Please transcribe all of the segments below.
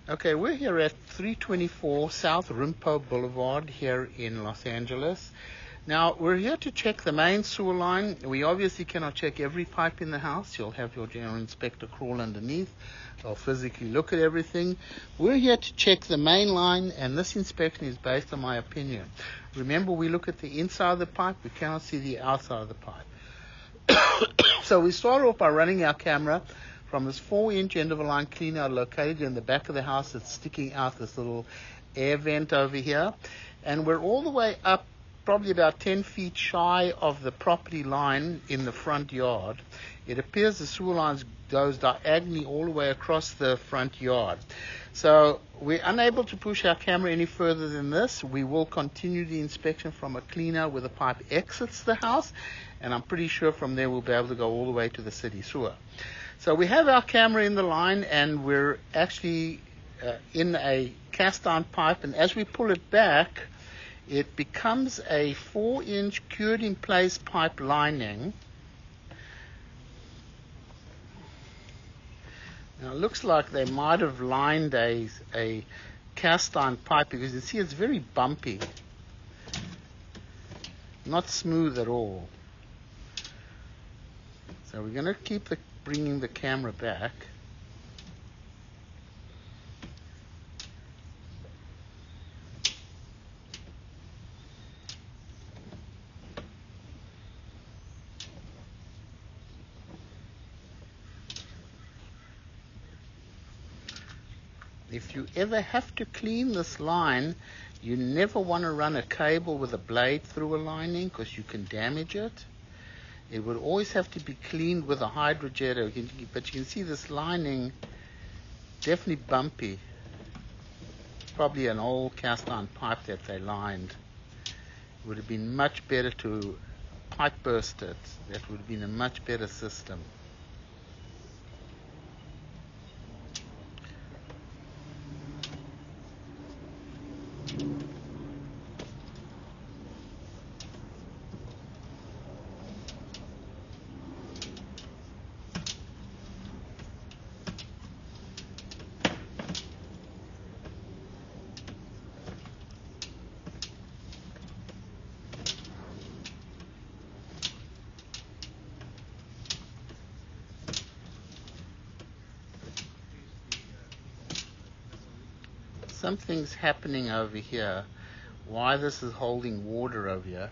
Okay, we're here at 324 South Rimpau Blvd here in Los Angeles. Now, we're here to check the main sewer line. We obviously cannot check every pipe in the house. You'll have your general inspector crawl underneath. They'll physically look at everything. We're here to check the main line, and this inspection is based on my opinion. Remember, we look at the inside of the pipe. We cannot see the outside of the pipe. So we start off by running our camera from this 4-inch end of a line cleanout located in the back of the house. That's sticking out this little air vent over here. And we're all the way up, probably about 10 feet shy of the property line in the front yard. It appears the sewer line goes diagonally all the way across the front yard. So we're unable to push our camera any further than this. We will continue the inspection from a cleanout where the pipe exits the house, and I'm pretty sure from there we'll be able to go all the way to the city sewer. So we have our camera in the line, and we're actually in a cast iron pipe, and as we pull it back, it becomes a 4-inch cured in place pipe lining. Now it looks like they might have lined a cast iron pipe, because you see it's very bumpy, not smooth at all. So we're going to keep bringing the camera back. If you ever have to clean this line, you never want to run a cable with a blade through a lining, because you can damage it. It would always have to be cleaned with a hydrojet, but you can see this lining, definitely bumpy. Probably an old cast iron pipe that they lined. It would have been much better to pipe burst it. That would have been a much better system. Something's happening over here. Why this is holding water over here?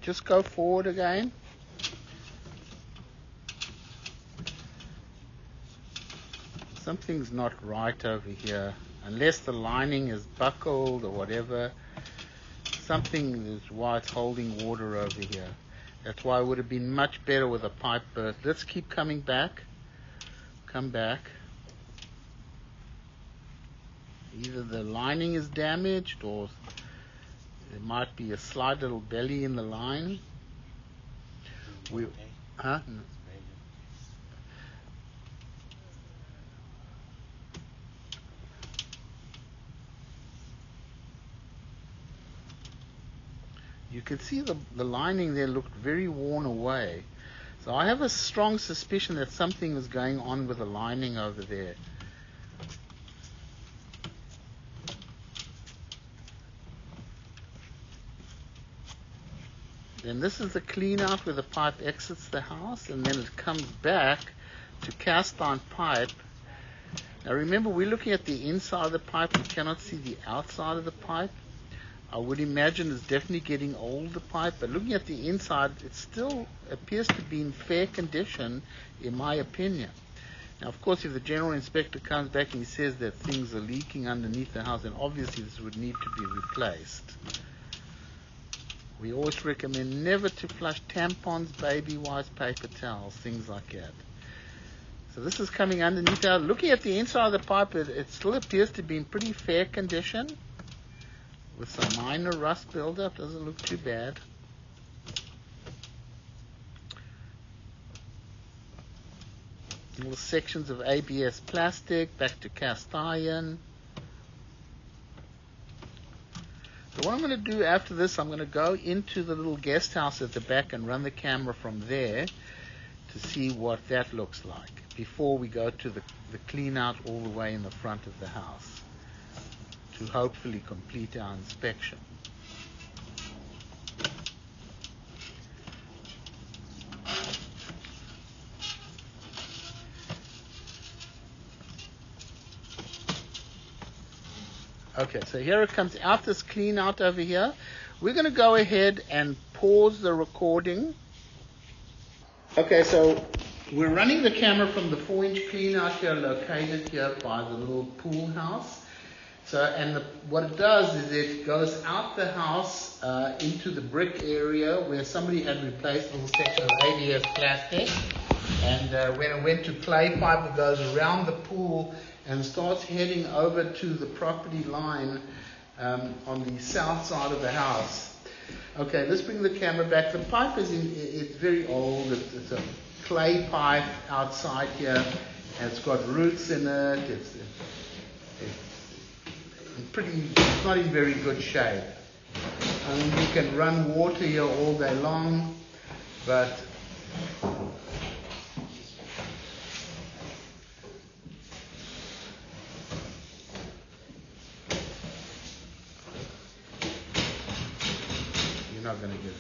Just go forward again. Something's not right over here. Unless the lining is buckled or whatever, something is why it's holding water over here. That's why it would have been much better with a pipe burst. Let's keep coming back. Come back. Either the lining is damaged, or there might be a slight little belly in the line. No. You can see the lining there looked very worn away. So I have a strong suspicion that something is going on with the lining over there. Then this is the clean out where the pipe exits the house, and then it comes back to cast iron pipe. Now remember, we're looking at the inside of the pipe. We cannot see the outside of the pipe. I would imagine it's definitely getting old, the pipe, but looking at the inside, it still appears to be in fair condition, in my opinion. Now, of course, if the general inspector comes back and he says that things are leaking underneath the house, then obviously this would need to be replaced. We always recommend never to flush tampons, baby wipes, paper towels, things like that. So this is coming underneath out. Looking at the inside of the pipe, it still appears to be in pretty fair condition, with some minor rust buildup. Doesn't look too bad. Little sections of ABS plastic, back to cast iron. So what I'm going to do after this, I'm going to go into the little guest house at the back and run the camera from there to see what that looks like before we go to the clean out all the way in the front of the house to hopefully complete our inspection. Okay, so here it comes out, this clean out over here. We're going to go ahead and pause the recording. Okay, so we're running the camera from the 4-inch clean out here, located here by the little pool house. So, and what it does is it goes out the house into the brick area where somebody had replaced a little section of ABS plastic. And when it went to clay pipe, it goes around the pool and starts heading over to the property line on the south side of the house. Okay, let's bring the camera back. The pipe it's very old. It's a clay pipe outside here, and it's got roots in it. It's not in very good shape. I mean, you can run water here all day long, but you're not going to get it.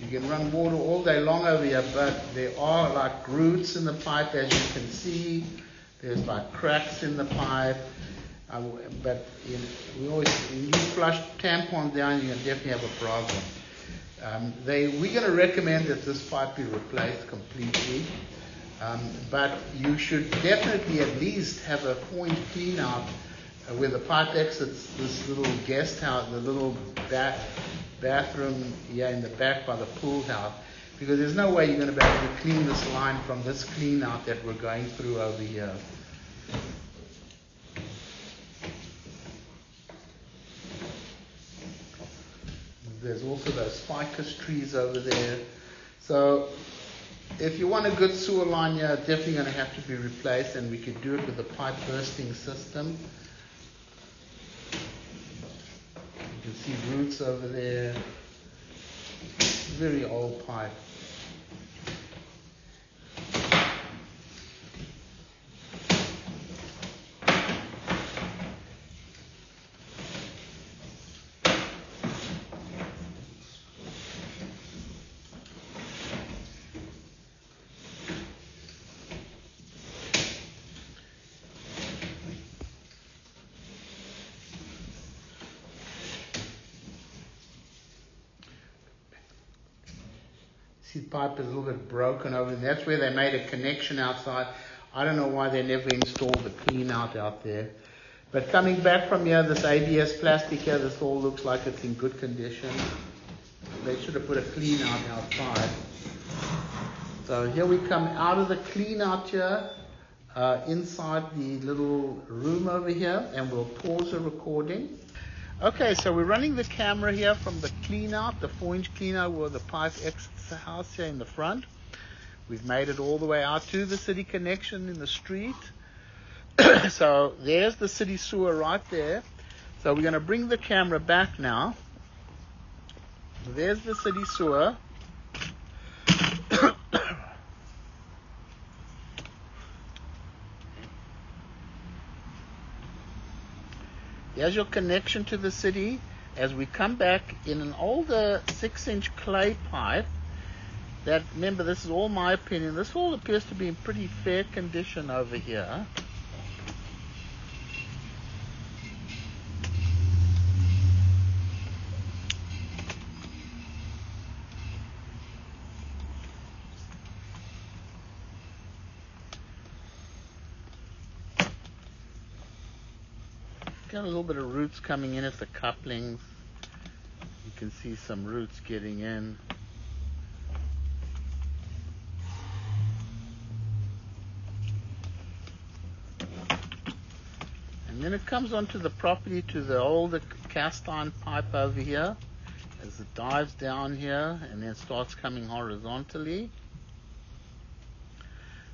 You can run water all day long over here, but there are like roots in the pipe, as you can see. There's like cracks in the pipe. But when you flush tampons down, you're going to definitely have a problem. We're going to recommend that this pipe be replaced completely. But you should definitely at least have a 4-inch clean out where the pipe exits this little guest house, the little bathroom here in the back by the pool house, because there's no way you're going to be able to clean this line from this clean out that we're going through over here. There's also those ficus trees over there. So if you want a good sewer line, you're definitely going to have to be replaced, and we could do it with a pipe bursting system. You can see roots over there. Very old pipe. See, the pipe is a little bit broken over there. That's where they made a connection outside. I don't know why they never installed the clean out there. But coming back from here, this ABS plastic here, this all looks like it's in good condition. They should have put a clean out outside. So here we come out of the clean out here, inside the little room over here, and we'll pause the recording. Okay, so we're running the camera here from the clean out, the 4-inch clean out where the pipe exits the house here in the front. We've made it all the way out to the city connection in the street. So there's the city sewer right there. So we're going to bring the camera back now. There's the city sewer. There's your connection to the city. As we come back in an older 6-inch clay pipe, that, remember, this is all my opinion, this all appears to be in pretty fair condition over here. Got a little bit of roots coming in at the couplings. You can see some roots getting in. And then it comes onto the property to the older cast iron pipe over here as it dives down here and then starts coming horizontally.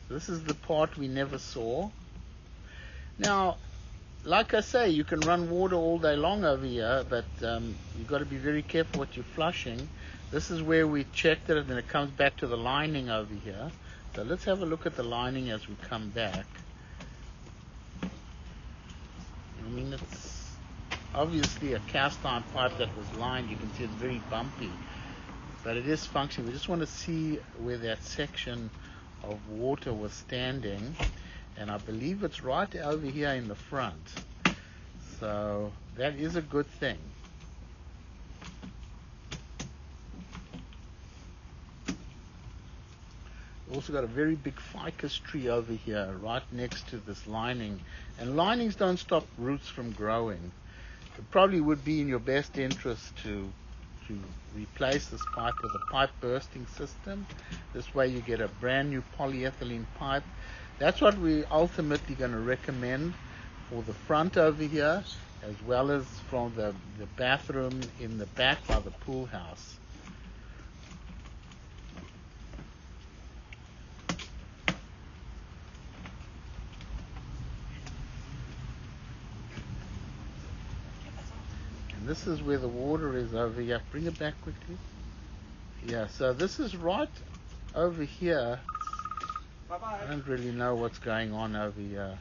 This is the part we never saw. Now, like I say, you can run water all day long over here, but you've got to be very careful what you're flushing. This is where we checked it, and then it comes back to the lining over here. So let's have a look at the lining as we come back. I mean, it's obviously a cast iron pipe that was lined. You can see it's very bumpy, but it is functioning. We just want to see where that section of water was standing, and I believe it's right over here in the front. So that is a good thing. Also got a very big ficus tree over here right next to this lining, and linings don't stop roots from growing. It probably would be in your best interest to replace this pipe with a pipe bursting system. This way you get a brand new polyethylene pipe. That's what we're ultimately going to recommend for the front over here, as well as from the bathroom in the back by the pool house. This is where the water is over here. Bring it back quickly. Yeah, so this is right over here. Bye-bye. I don't really know what's going on over here.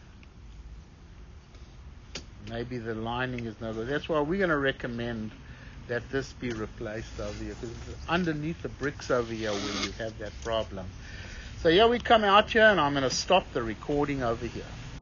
Maybe the lining is no good. That's why we're going to recommend that this be replaced over here, because it's underneath the bricks over here where you have that problem. So yeah, we come out here, and I'm going to stop the recording over here.